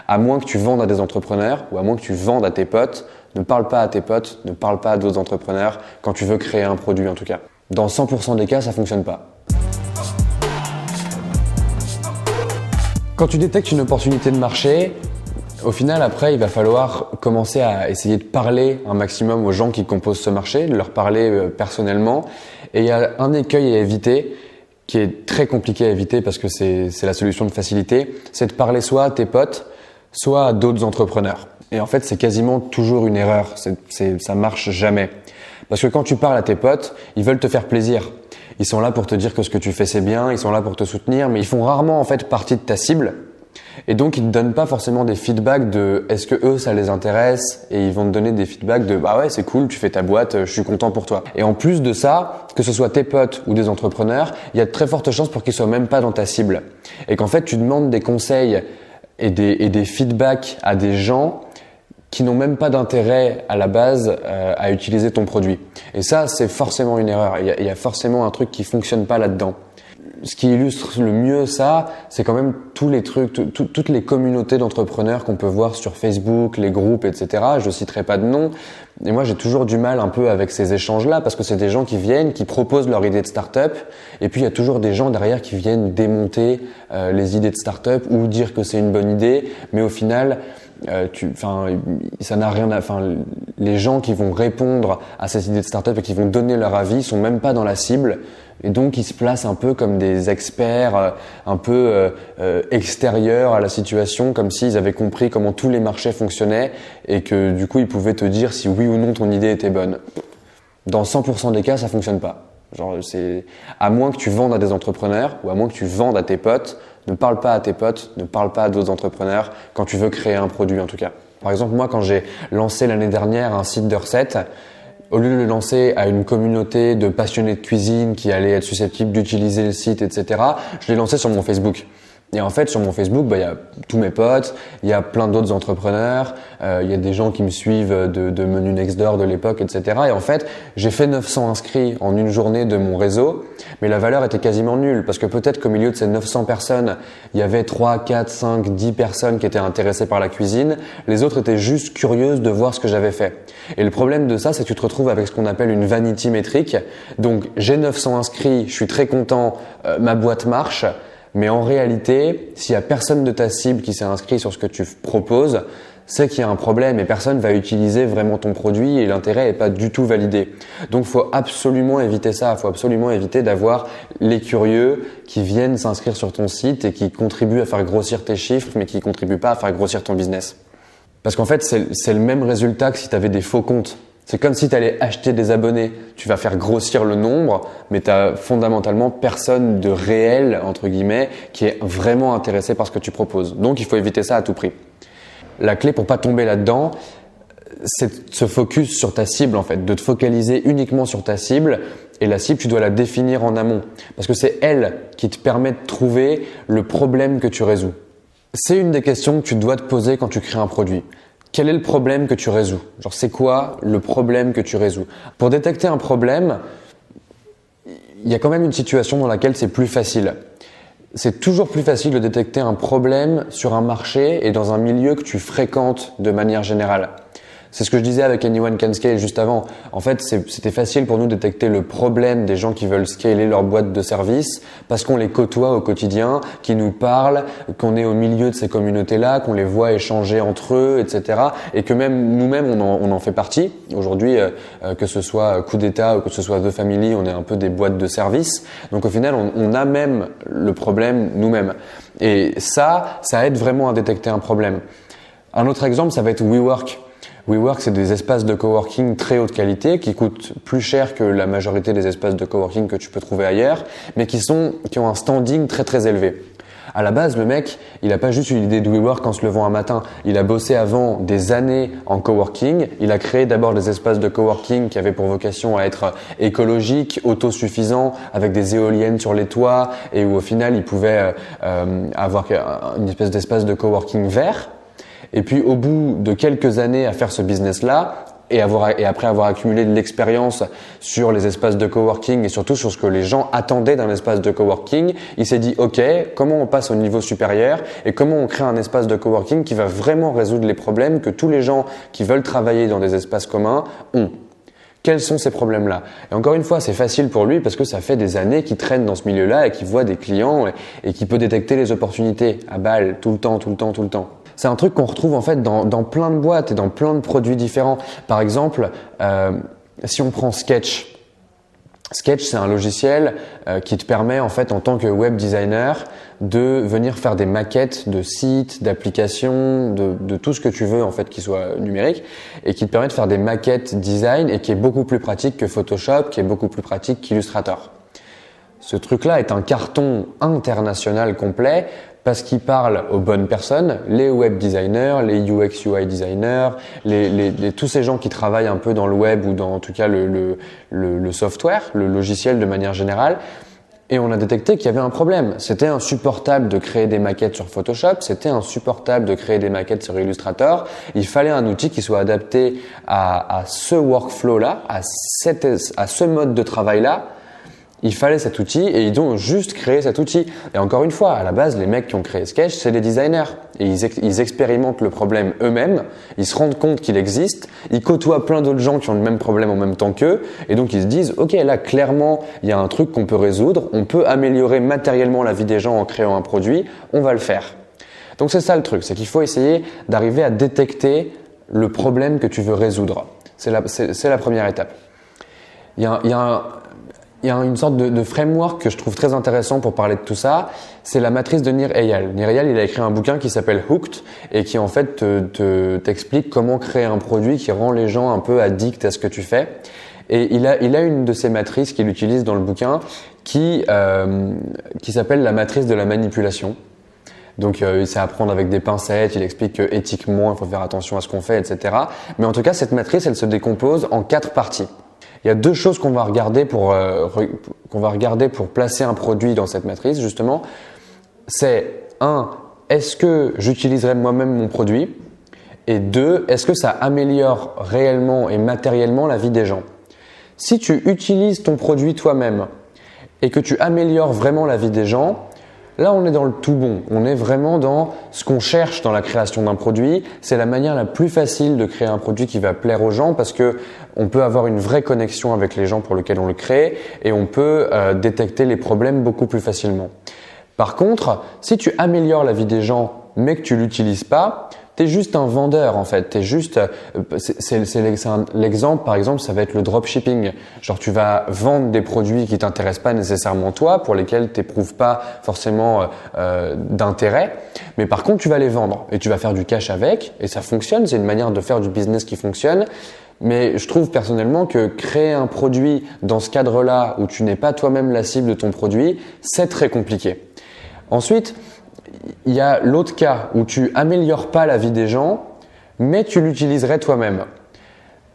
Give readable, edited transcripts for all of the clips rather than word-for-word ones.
À moins que tu vendes à des entrepreneurs ou à moins que tu vendes à tes potes, ne parle pas à tes potes, ne parle pas à d'autres entrepreneurs quand tu veux créer un produit en tout cas. Dans 100% des cas, ça fonctionne pas. Quand tu détectes une opportunité de marché, au final, après, il va falloir commencer à essayer de parler un maximum aux gens qui composent ce marché, de leur parler personnellement. Et il y a un écueil à éviter qui est très compliqué à éviter parce que c'est la solution de facilité, c'est de parler soit à tes potes, soit à d'autres entrepreneurs. Et en fait, c'est quasiment toujours une erreur, ça marche jamais. Parce que quand tu parles à tes potes, ils veulent te faire plaisir. Ils sont là pour te dire que ce que tu fais c'est bien, ils sont là pour te soutenir, mais ils font rarement en fait partie de ta cible. Et donc ils te donnent pas forcément des feedbacks de est-ce que eux ça les intéresse, et ils vont te donner des feedbacks de bah ouais c'est cool, tu fais ta boîte, je suis content pour toi. Et en plus de ça, que ce soit tes potes ou des entrepreneurs, il y a de très fortes chances pour qu'ils soient même pas dans ta cible. Et qu'en fait tu demandes des conseils et des feedbacks à des gens qui n'ont même pas d'intérêt à la base à utiliser ton produit. Et ça, c'est forcément une erreur. Il y a forcément un truc qui fonctionne pas là-dedans. Ce qui illustre le mieux ça, c'est quand même tous les trucs, toutes les communautés d'entrepreneurs qu'on peut voir sur Facebook, les groupes, etc. Je citerai pas de nom. Et moi, j'ai toujours du mal un peu avec ces échanges-là parce que c'est des gens qui viennent, qui proposent leur idée de start-up. Et puis, il y a toujours des gens derrière qui viennent démonter les idées de start-up ou dire que c'est une bonne idée. Mais au final, ça n'a rien à, les gens qui vont répondre à ces idées de start-up et qui vont donner leur avis sont même pas dans la cible. Et donc, ils se placent un peu comme des experts, un peu extérieurs à la situation, comme s'ils avaient compris comment tous les marchés fonctionnaient et que du coup, ils pouvaient te dire si oui ou non ton idée était bonne. Dans 100% des cas, ça fonctionne pas. À moins que tu vendes à des entrepreneurs ou à moins que tu vendes à tes potes, ne parle pas à tes potes, ne parle pas à d'autres entrepreneurs quand tu veux créer un produit en tout cas. Par exemple, moi, quand j'ai lancé l'année dernière un site de recettes, au lieu de le lancer à une communauté de passionnés de cuisine qui allaient être susceptibles d'utiliser le site, etc., je l'ai lancé sur mon Facebook. Et en fait, sur mon Facebook, il y a tous mes potes, il y a plein d'autres entrepreneurs, il y a des gens qui me suivent de Menu Next Door de l'époque, etc. Et en fait, j'ai fait 900 inscrits en une journée de mon réseau, mais la valeur était quasiment nulle parce que peut-être qu'au milieu de ces 900 personnes, il y avait 3, 4, 5, 10 personnes qui étaient intéressées par la cuisine. Les autres étaient juste curieuses de voir ce que j'avais fait. Et le problème de ça, c'est que tu te retrouves avec ce qu'on appelle une vanity métrique. Donc, j'ai 900 inscrits, je suis très content, ma boîte marche. Mais en réalité, s'il y a personne de ta cible qui s'est inscrit sur ce que tu proposes, c'est qu'il y a un problème et personne va utiliser vraiment ton produit et l'intérêt est pas du tout validé. Donc, faut absolument éviter ça. Faut absolument éviter d'avoir les curieux qui viennent s'inscrire sur ton site et qui contribuent à faire grossir tes chiffres, mais qui contribuent pas à faire grossir ton business. Parce qu'en fait, c'est le même résultat que si tu avais des faux comptes. C'est comme si tu allais acheter des abonnés. Tu vas faire grossir le nombre, mais tu n'as fondamentalement personne de réel, entre guillemets, qui est vraiment intéressé par ce que tu proposes. Donc, il faut éviter ça à tout prix. La clé pour pas tomber là-dedans, c'est de se focus sur ta cible, en fait, de te focaliser uniquement sur ta cible. Et la cible, tu dois la définir en amont. Parce que c'est elle qui te permet de trouver le problème que tu résous. C'est une des questions que tu dois te poser quand tu crées un produit. Quel est le problème que tu résous? Genre, c'est quoi le problème que tu résous? Pour détecter un problème, il y a quand même une situation dans laquelle c'est plus facile. C'est toujours plus facile de détecter un problème sur un marché et dans un milieu que tu fréquentes de manière générale. C'est ce que je disais avec Anyone Can Scale juste avant. En fait, c'était facile pour nous de détecter le problème des gens qui veulent scaler leur boîte de service parce qu'on les côtoie au quotidien, qui nous parlent, qu'on est au milieu de ces communautés-là, qu'on les voit échanger entre eux, etc. Et que même nous-mêmes, on en fait partie. Aujourd'hui, que ce soit Coup d'État ou que ce soit The Family, on est un peu des boîtes de service. Donc au final, on a même le problème nous-mêmes. Et ça aide vraiment à détecter un problème. Un autre exemple, ça va être WeWork. WeWork, c'est des espaces de coworking très haute qualité qui coûtent plus cher que la majorité des espaces de coworking que tu peux trouver ailleurs, mais qui ont un standing très très élevé. À la base, le mec, il a pas juste eu l'idée de WeWork en se levant un matin. Il a bossé avant des années en coworking. Il a créé d'abord des espaces de coworking qui avaient pour vocation à être écologiques, autosuffisants, avec des éoliennes sur les toits et où au final, il pouvait avoir une espèce d'espace de coworking vert. Et puis, au bout de quelques années à faire ce business-là, et après avoir accumulé de l'expérience sur les espaces de coworking et surtout sur ce que les gens attendaient d'un espace de coworking, il s'est dit ok, comment on passe au niveau supérieur et comment on crée un espace de coworking qui va vraiment résoudre les problèmes que tous les gens qui veulent travailler dans des espaces communs ont. Quels sont ces problèmes-là? Et encore une fois, c'est facile pour lui parce que ça fait des années qu'il traîne dans ce milieu-là et qu'il voit des clients et qu'il peut détecter les opportunités à balle tout le temps. C'est un truc qu'on retrouve en fait dans plein de boîtes et dans plein de produits différents. Par exemple, si on prend Sketch. Sketch, c'est un logiciel qui te permet en fait en tant que web designer de venir faire des maquettes de sites, d'applications, de tout ce que tu veux en fait qui soit numérique et qui te permet de faire des maquettes design et qui est beaucoup plus pratique que Photoshop, qui est beaucoup plus pratique qu'Illustrator. Ce truc-là est un carton international complet parce qu'il parle aux bonnes personnes, les web designers, les UX UI designers, tous ces gens qui travaillent un peu dans le web ou dans en tout cas le software, le logiciel de manière générale. Et on a détecté qu'il y avait un problème. C'était insupportable de créer des maquettes sur Photoshop, c'était insupportable de créer des maquettes sur Illustrator. Il fallait un outil qui soit adapté à ce workflow-là, à ce mode de travail-là. Il fallait cet outil et ils ont juste créé cet outil. Et encore une fois, à la base, les mecs qui ont créé Sketch, c'est les designers. Et ils expérimentent le problème eux-mêmes, ils se rendent compte qu'il existe, ils côtoient plein d'autres gens qui ont le même problème en même temps qu'eux. Et donc ils se disent, ok, là clairement, il y a un truc qu'on peut résoudre, on peut améliorer matériellement la vie des gens en créant un produit, on va le faire. Donc c'est ça le truc, c'est qu'il faut essayer d'arriver à détecter le problème que tu veux résoudre. C'est la première étape. Il y a une sorte de framework que je trouve très intéressant pour parler de tout ça. C'est la matrice de Nir Eyal. Nir Eyal, il a écrit un bouquin qui s'appelle Hooked et qui en fait t'explique comment créer un produit qui rend les gens un peu addicts à ce que tu fais. Et il a une de ces matrices qu'il utilise dans le bouquin qui s'appelle la matrice de la manipulation. Donc c'est à prendre avec des pincettes, il explique que éthiquement il faut faire attention à ce qu'on fait, etc. Mais en tout cas, cette matrice, elle se décompose en 4 parties. Il y a 2 choses qu'on va regarder pour placer un produit dans cette matrice justement. C'est 1, est-ce que j'utiliserai moi-même mon produit? Et 2, est-ce que ça améliore réellement et matériellement la vie des gens? Si tu utilises ton produit toi-même et que tu améliores vraiment la vie des gens, là, on est dans le tout bon. On est vraiment dans ce qu'on cherche dans la création d'un produit. C'est la manière la plus facile de créer un produit qui va plaire aux gens parce que on peut avoir une vraie connexion avec les gens pour lesquels on le crée et on peut détecter les problèmes beaucoup plus facilement. Par contre, si tu améliores la vie des gens mais que tu l'utilises pas, t'es juste un vendeur en fait. T'es juste, l'exemple par exemple, ça va être le dropshipping. Genre tu vas vendre des produits qui t'intéressent pas nécessairement toi, pour lesquels t'éprouves pas forcément d'intérêt, mais par contre tu vas les vendre et tu vas faire du cash avec et ça fonctionne. C'est une manière de faire du business qui fonctionne. Mais je trouve personnellement que créer un produit dans ce cadre-là où tu n'es pas toi-même la cible de ton produit, c'est très compliqué. Ensuite, il y a l'autre cas où tu améliores pas la vie des gens, mais tu l'utiliserais toi-même.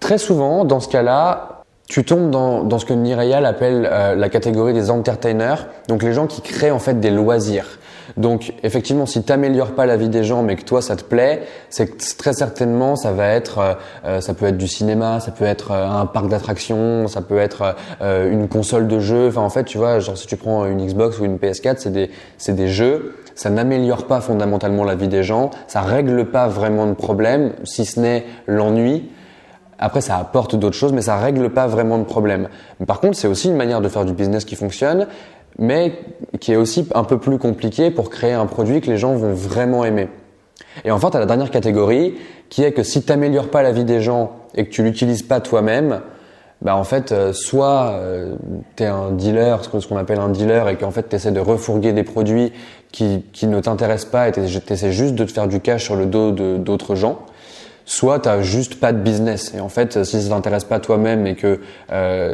Très souvent, dans ce cas-là, tu tombes dans ce que Nir Eyal appelle la catégorie des entertainers, donc les gens qui créent en fait des loisirs. Donc effectivement, si tu n'améliores pas la vie des gens, mais que toi ça te plaît, c'est que très certainement ça va être, ça peut être du cinéma, ça peut être un parc d'attractions, ça peut être une console de jeux. Enfin en fait, tu vois, genre si tu prends une Xbox ou une PS4, c'est des jeux. Ça n'améliore pas fondamentalement la vie des gens, ça règle pas vraiment de problème, si ce n'est l'ennui. Après, ça apporte d'autres choses, mais ça règle pas vraiment de problème. Par contre, c'est aussi une manière de faire du business qui fonctionne, mais qui est aussi un peu plus compliqué pour créer un produit que les gens vont vraiment aimer. Et enfin, tu as la dernière catégorie qui est que si tu n'améliores pas la vie des gens et que tu l'utilises pas toi-même, bah en fait, soit tu es un dealer, ce qu'on appelle un dealer, et qu'en fait tu essaies de refourguer des produits qui ne t'intéressent pas et tu essaies juste de te faire du cash sur le dos d'autres gens. Soit tu n'as juste pas de business et en fait si ça t'intéresse pas toi-même et que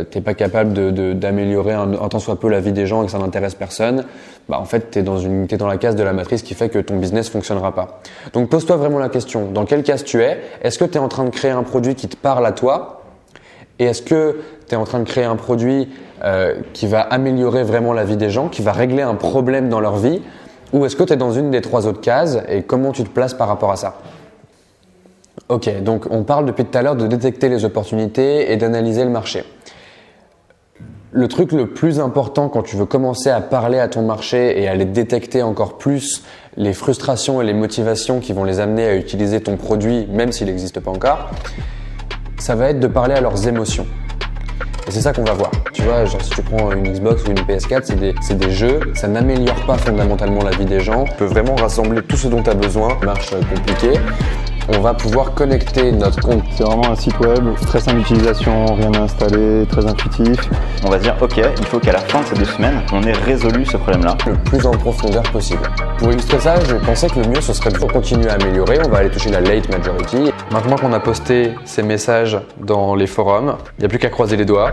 t'es pas capable d'améliorer un tant soit peu la vie des gens et que ça n'intéresse personne, bah en fait t'es dans la case de la matrice qui fait que ton business fonctionnera pas. Donc pose-toi vraiment la question, dans quelle case tu es? Est-ce que tu es en train de créer un produit qui te parle à toi? Et est-ce que tu es en train de créer un produit qui va améliorer vraiment la vie des gens, qui va régler un problème dans leur vie? Ou est-ce que tu es dans une des 3 autres cases et comment tu te places par rapport à ça? Ok, donc on parle depuis tout à l'heure de détecter les opportunités et d'analyser le marché. Le truc le plus important quand tu veux commencer à parler à ton marché et à les détecter encore plus, les frustrations et les motivations qui vont les amener à utiliser ton produit, même s'il n'existe pas encore, ça va être de parler à leurs émotions. Et c'est ça qu'on va voir. Tu vois, genre si tu prends une Xbox ou une PS4, c'est des jeux, ça n'améliore pas fondamentalement la vie des gens. Tu peux vraiment rassembler tout ce dont tu as besoin. Marche compliquée. On va pouvoir connecter notre compte. C'est vraiment un site web, très simple d'utilisation, rien à installer, très intuitif. On va se dire, ok, il faut qu'à la fin de ces 2 semaines, on ait résolu ce problème-là. Le plus en profondeur possible. Pour illustrer ça, je pensais que le mieux ce serait de continuer à améliorer. On va aller toucher la late majority. Maintenant qu'on a posté ces messages dans les forums, il n'y a plus qu'à croiser les doigts.